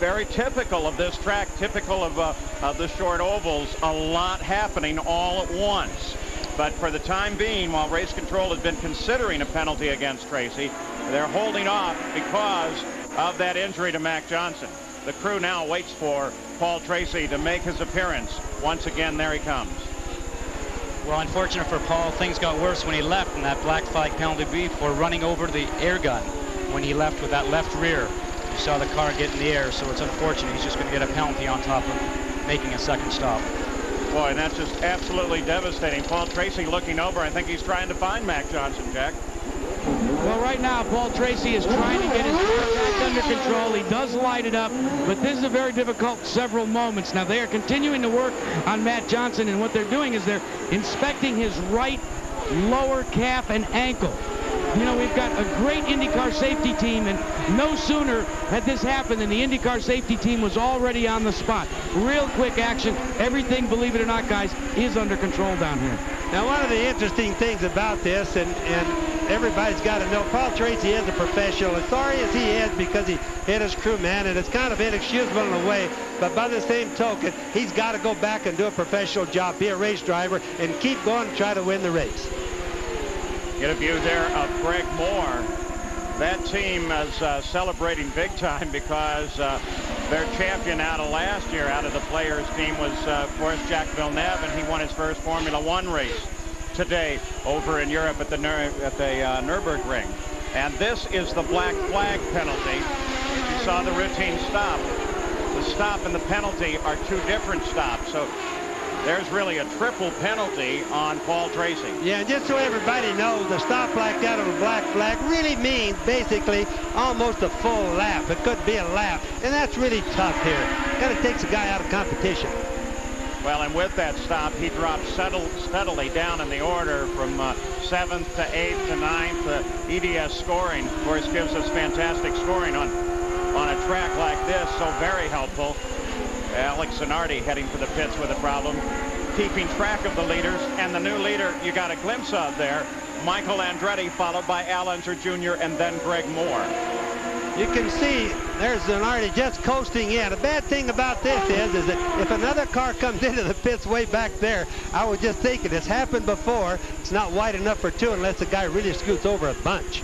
very typical of this track, typical of the short ovals, a lot happening all at once. But for the time being, while race control has been considering a penalty against Tracy, they're holding off because of that injury to Mac Johnson. The crew now waits for Paul Tracy to make his appearance. Once again, there he comes. Well, unfortunate for Paul, things got worse when he left in that black flag penalty for running over the air gun when he left with that left rear. You saw the car get in the air, so it's unfortunate. He's just going to get a penalty on top of making a second stop. Boy, and that's just absolutely devastating. Paul Tracy looking over. I think he's trying to find Mac Johnson, Jack. Well, right now, Paul Tracy is trying to get his contact under control. He does light it up, but this is a very difficult several moments. Now, they are continuing to work on Matt Johnson, and what they're doing is they're inspecting his right lower calf and ankle. You know, we've got a great IndyCar safety team, and no sooner had this happened than the IndyCar safety team was already on the spot. Real quick action. Everything, believe it or not, guys, is under control down here. Now, one of the interesting things about this, and everybody's got to know, Paul Tracy is a professional. As sorry as he is because he hit his crewman, and it's kind of inexcusable in a way, but by the same token, he's got to go back and do a professional job, be a race driver, and keep going to try to win the race. Get a view there of Greg Moore. That team is celebrating big time because their champion out of last year, out of the players team, was of course Jacques Villeneuve, and he won his first Formula One race today over in Europe at the Nürburgring. And this is the black flag penalty. You saw the routine stop. The stop and the penalty are two different stops. So there's really a triple penalty on Paul Tracy. Yeah, and just so everybody knows, the stop like that on the black flag really means basically almost a full lap. It could be a lap, and that's really tough here. Kind of takes a guy out of competition. Well, and with that stop, he dropped steadily down in the order from 7th to 8th to 9th. EDS scoring, of course, gives us fantastic scoring on a track like this, so very helpful. Alex Zanardi heading for the pits with a problem, keeping track of the leaders, and the new leader you got a glimpse of there, Michael Andretti, followed by Al Unser Jr. and then Greg Moore. You can see there's Zanardi just coasting in. The bad thing about this is that if another car comes into the pits way back there, I was just thinking it's happened before. It's not wide enough for two unless the guy really scoots over a bunch.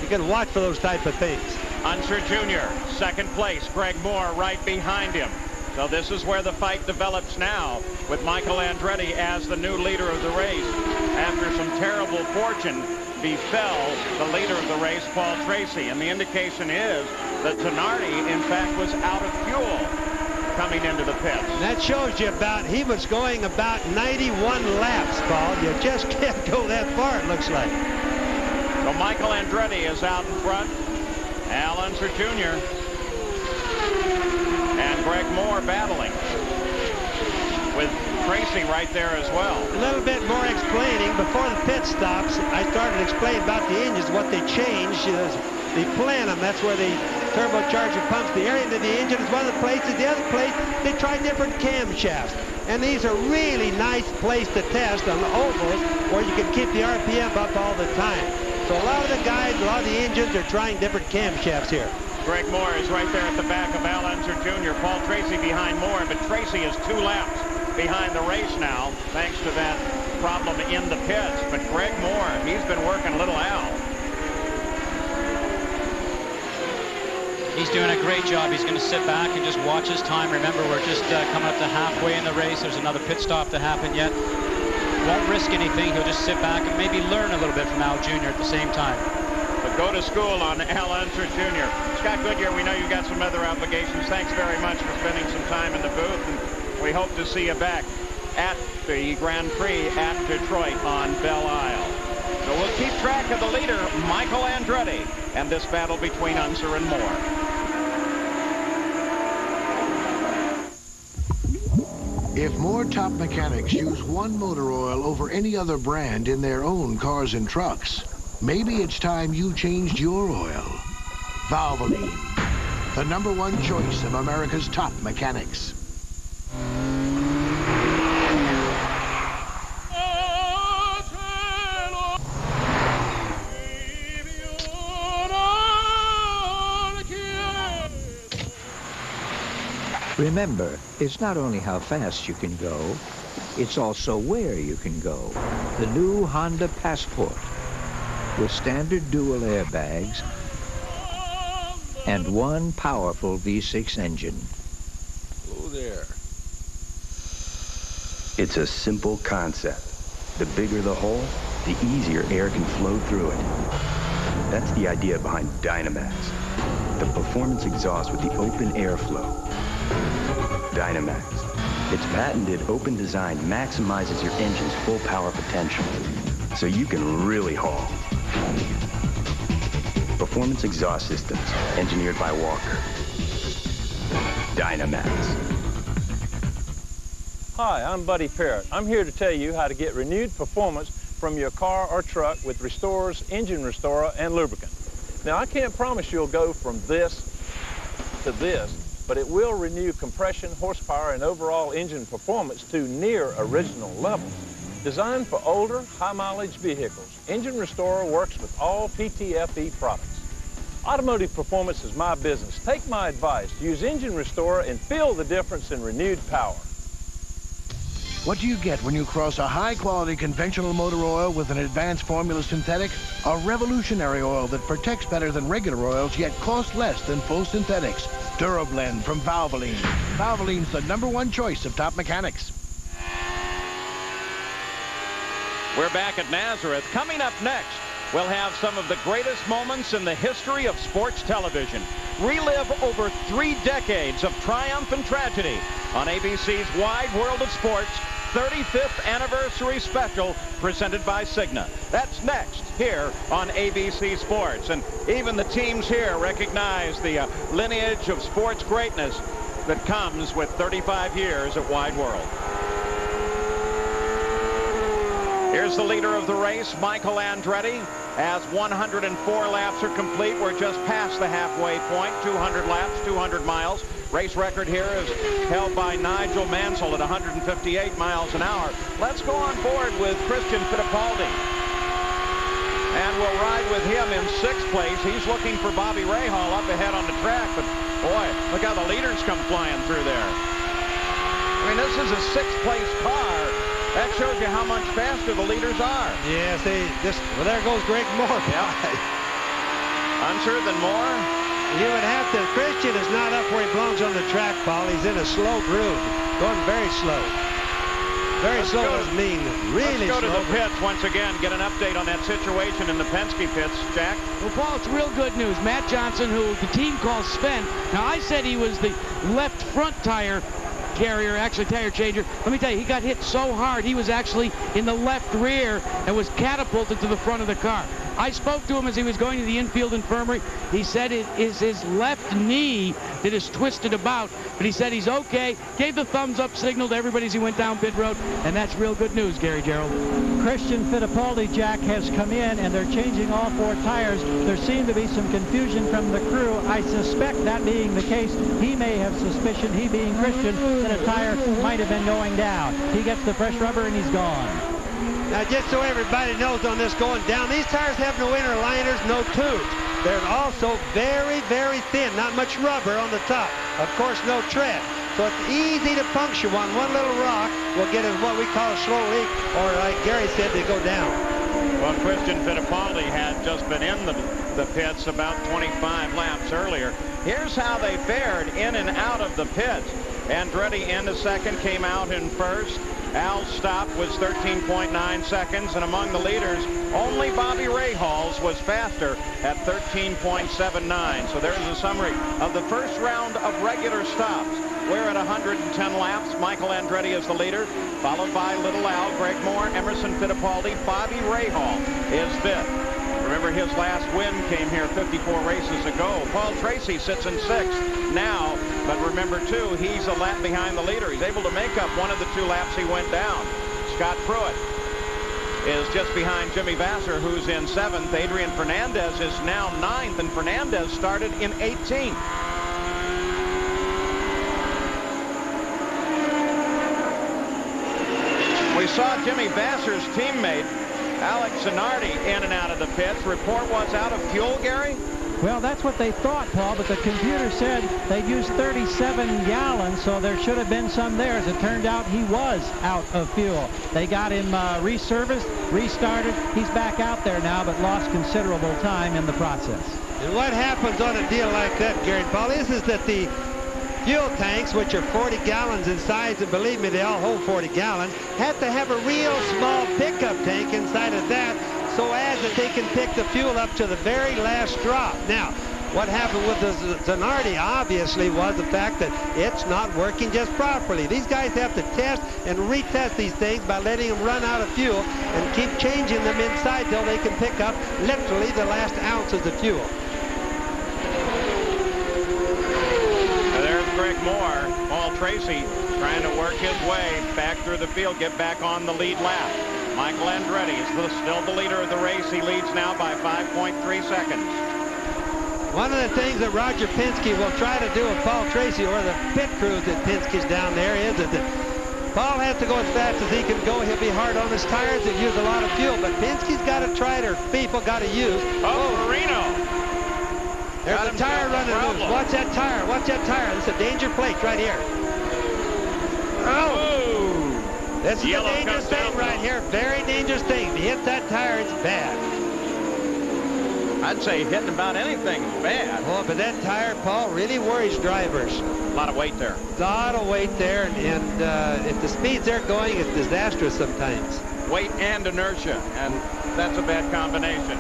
You can watch for those type of things. Unser Jr., second place. Greg Moore right behind him. So this is where the fight develops now, with Michael Andretti as the new leader of the race. After some terrible fortune befell the leader of the race, Paul Tracy. And the indication is that Zanardi, in fact, was out of fuel coming into the pits. That shows you he was going about 91 laps, Paul. You just can't go that far, it looks like. So Michael Andretti is out in front. Al Unser Jr. and Greg Moore battling with Tracy right there as well. A little bit more explaining. Before the pit stops, I started explaining about the engines, what they changed. The plenum, that's where the turbocharger pumps the air into the engine, is one of the places. The other place, they try different camshafts. And these are really nice place to test on the ovals where you can keep the RPM up all the time. So a lot of the guys, a lot of the engines are trying different camshafts here. Greg Moore is right there at the back of Al Unser Jr. Paul Tracy behind Moore, but Tracy is 2 laps behind the race now, thanks to that problem in the pits. But Greg Moore, he's been working little Al. He's doing a great job. He's going to sit back and just watch his time. Remember, we're just coming up to halfway in the race. There's another pit stop to happen yet. Won't risk anything. He'll just sit back and maybe learn a little bit from Al Jr. at the same time. But go to school on Al Unser Jr. Scott Goodyear, we know you got some other obligations. Thanks very much for spending some time in the booth, and we hope to see you back at the Grand Prix at Detroit on Belle Isle. So we'll keep track of the leader, Michael Andretti, and this battle between Unser and Moore. If more top mechanics use one motor oil over any other brand in their own cars and trucks, maybe it's time you changed your oil. Valvoline, the #1 choice of America's top mechanics. Remember, it's not only how fast you can go, it's also where you can go. The new Honda Passport with standard dual airbags and one powerful V6 engine. Oh, there. It's a simple concept. The bigger the hole, the easier air can flow through it. That's the idea behind Dynamax, the performance exhaust with the open airflow. Dynamax. Its patented open design maximizes your engine's full power potential, so you can really haul. Performance exhaust systems, engineered by Walker. Dynamax. Hi, I'm Buddy Parrott. I'm here to tell you how to get renewed performance from your car or truck with Restorer's Engine Restorer and Lubricant. Now, I can't promise you'll go from this to this, but it will renew compression, horsepower, and overall engine performance to near original levels. Designed for older, high-mileage vehicles, Engine Restorer works with all PTFE products. Automotive performance is my business. Take my advice. Use Engine Restorer and feel the difference in renewed power. What do you get when you cross a high-quality conventional motor oil with an advanced formula synthetic? A revolutionary oil that protects better than regular oils, yet costs less than full synthetics. DuraBlend from Valvoline. Valvoline's the #1 choice of top mechanics. We're back at Nazareth. Coming up next, we'll have some of the greatest moments in the history of sports television. Relive over 3 decades of triumph and tragedy on ABC's Wide World of Sports 35th Anniversary Special presented by Cigna. That's next here on ABC Sports. And even the teams here recognize the lineage of sports greatness that comes with 35 years at Wide World. Here's the leader of the race, Michael Andretti, as 104 laps are complete. We're just past the halfway point, 200 laps, 200 miles. Race record here is held by Nigel Mansell at 158 miles an hour. Let's go on board with Christian Fittipaldi. And we'll ride with him in 6th place. He's looking for Bobby Rahal up ahead on the track, but boy, look how the leaders come flying through there. I mean, this is a 6th place car. That shows you how much faster the leaders are. Yes, well, there goes Greg Moore. Unsure than Moore. You would have to. Christian is not up where he belongs on the track, Paul. He's in a slow groove, going very slow. Very slow doesn't mean really slow. Let's go to the pits once again, get an update on that situation in the Penske pits. Jack? Well, Paul, it's real good news. Matt Johnson, who the team calls Sven. Now, I said he was the left front tire carrier, actually tire changer. Let me tell you, he got hit so hard, he was actually in the left rear and was catapulted to the front of the car. I spoke to him as he was going to the infield infirmary. He said it is his left knee that is twisted about, but he said he's okay. Gave the thumbs up signal to everybody as he went down pit road, and that's real good news, Gary Gerald. Christian Fittipaldi, Jack, has come in, and they're changing all 4 tires. There seemed to be some confusion from the crew. I suspect that being the case, he may have suspicion, he being Christian, that a tire might have been going down. He gets the fresh rubber, and he's gone. Now, just so everybody knows on this going down, these tires have no inner liners, no tubes. They're also very, very thin, not much rubber on the top. Of course, no tread. So it's easy to puncture one. One little rock will get us what we call a slow leak, or like Gary said, they go down. Well, Christian Fittipaldi had just been in the pits about 25 laps earlier. Here's how they fared in and out of the pits. Andretti into 2nd, came out in 1st. Al's stop was 13.9 seconds, and among the leaders, only Bobby Rahals was faster at 13.79. So there's a summary of the first round of regular stops. We're at 110 laps. Michael Andretti is the leader, followed by Little Al, Greg Moore, Emerson Fittipaldi. Bobby Rahal is 5th. Remember, his last win came here 54 races ago. Paul Tracy sits in 6th now, but remember, too, he's a lap behind the leader. He's able to make up one of the 2 laps he went down. Scott Pruitt is just behind Jimmy Vasser, who's in 7th. Adrian Fernandez is now 9th, and Fernandez started in 18th. We saw Jimmy Vasser's teammate, Alex Zanardi, in and out of the pits. Report was out of fuel, Gary? Well, that's what they thought, Paul, but the computer said they'd used 37 gallons, so there should have been some there. As it turned out, he was out of fuel. They got him reserviced, restarted. He's back out there now, but lost considerable time in the process. And what happens on a deal like that, Gary and Paul, is that the fuel tanks, which are 40 gallons in size, and believe me, they all hold 40 gallons, have to have a real small pickup tank inside of that so as that they can pick the fuel up to the very last drop. Now, what happened with the Zanardi obviously was the fact that it's not working just properly. These guys have to test and retest these things by letting them run out of fuel and keep changing them inside till they can pick up literally the last ounces of fuel. There's Greg Moore. Paul Tracy trying to work his way back through the field, get back on the lead lap. Michael Andretti is still the leader of the race. He leads now by 5.3 seconds. One of the things that Roger Penske will try to do with Paul Tracy, or the pit crews that Penske's down there, is that Paul has to go as fast as he can go. He'll be hard on his tires and use a lot of fuel, but Penske's got to try it, or people got to use. Oh, Marino. There's a tire running loose. Watch that tire. Watch that tire. This is a danger plate right here. Oh! This is a dangerous thing right here. Very dangerous thing. If you hit that tire, it's bad. I'd say hitting about anything is bad. Oh, but that tire, Paul, really worries drivers. A lot of weight there. A lot of weight there, and if the speeds they're going, it's disastrous sometimes. Weight and inertia, and that's a bad combination.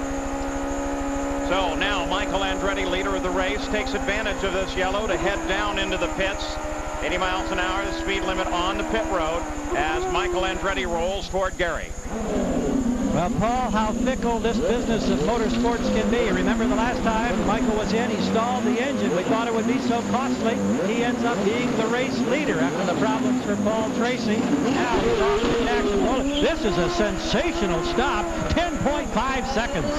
So now Michael Andretti, leader of the race, takes advantage of this yellow to head down into the pits. 80 miles an hour, the speed limit on the pit road as Michael Andretti rolls toward Gary. Well, Paul, how fickle this business of motorsports can be. Remember the last time Michael was in, he stalled the engine. We thought it would be so costly. He ends up being the race leader after the problems for Paul Tracy. Now he's off to Jackson Hole. This is a sensational stop, 10.5 seconds.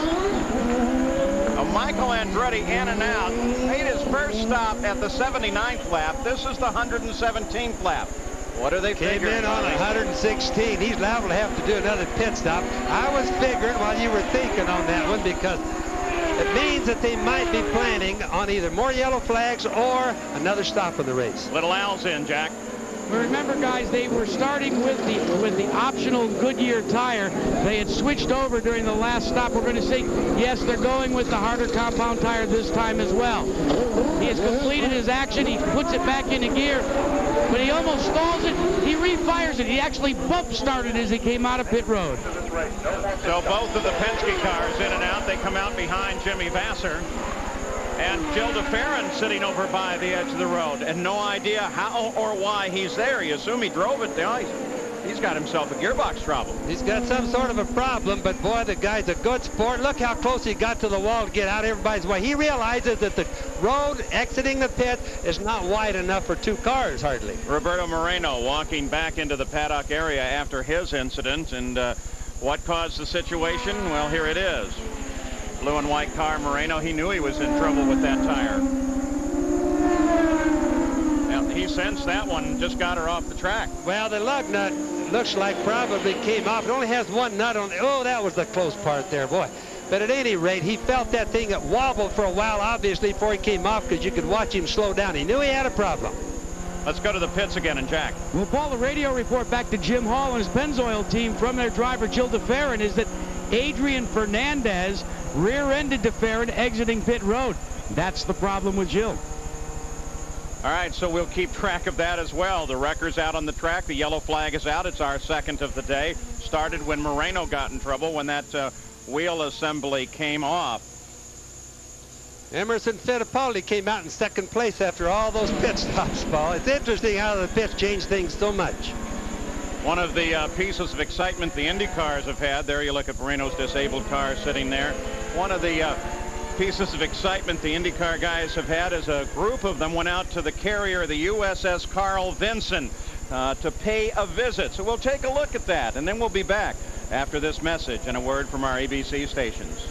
Michael Andretti in and out, made his first stop at the 79th lap. This is the 117th lap. What are they figuring? Came in on 116. He's liable to have to do another pit stop. I was figuring while you were thinking on that one, because it means that they might be planning on either more yellow flags or another stop in the race. Little Al's in, Jack. Remember, guys, they were starting with the optional Goodyear tire. They had switched over during the last stop. We're going to say, yes, they're going with the harder compound tire this time as well. He has completed his action. He puts it back into gear, but he almost stalls it. He refires it. He actually bump started as he came out of pit road. So both of the Penske cars in and out. They come out behind Jimmy Vasser. And Jill DeFerrin sitting over by the edge of the road, and no idea how or why he's there. You assume he drove it down. He's got himself a gearbox trouble. He's got some sort of a problem, but boy, the guy's a good sport. Look how close he got to the wall to get out of everybody's way. He realizes that the road exiting the pit is not wide enough for two cars, hardly. Roberto Moreno walking back into the paddock area after his incident, and what caused the situation? Well, here it is. Blue and white car, Moreno, he knew he was in trouble with that tire. Well, he sensed that one, just got her off the track. Well, the lug nut looks like probably came off. It only has one nut on it. Oh, that was the close part there, boy. But at any rate, he felt that thing that wobbled for a while, obviously, before he came off, because you could watch him slow down. He knew he had a problem. Let's go to the pits again, and Jack. Well, Paul, the radio report back to Jim Hall and his Pennzoil team from their driver, Jill DeFerrin, is that Adrian Fernandez rear-ended DeFerrin exiting pit road. That's the problem with Jill. All right, so we'll keep track of that as well. The wrecker's out on the track. The yellow flag is out. It's our second of the day. Started when Moreno got in trouble, when that wheel assembly came off. Emerson Fittipaldi came out in second place after all those pit stops, Paul. It's interesting how the pits change things so much. One of the pieces of excitement the Indy cars have had, there you look at Moreno's disabled car sitting there. One of the pieces of excitement the IndyCar guys have had is a group of them went out to the carrier, the USS Carl Vinson, to pay a visit. So we'll take a look at that, and then we'll be back after this message and a word from our ABC stations.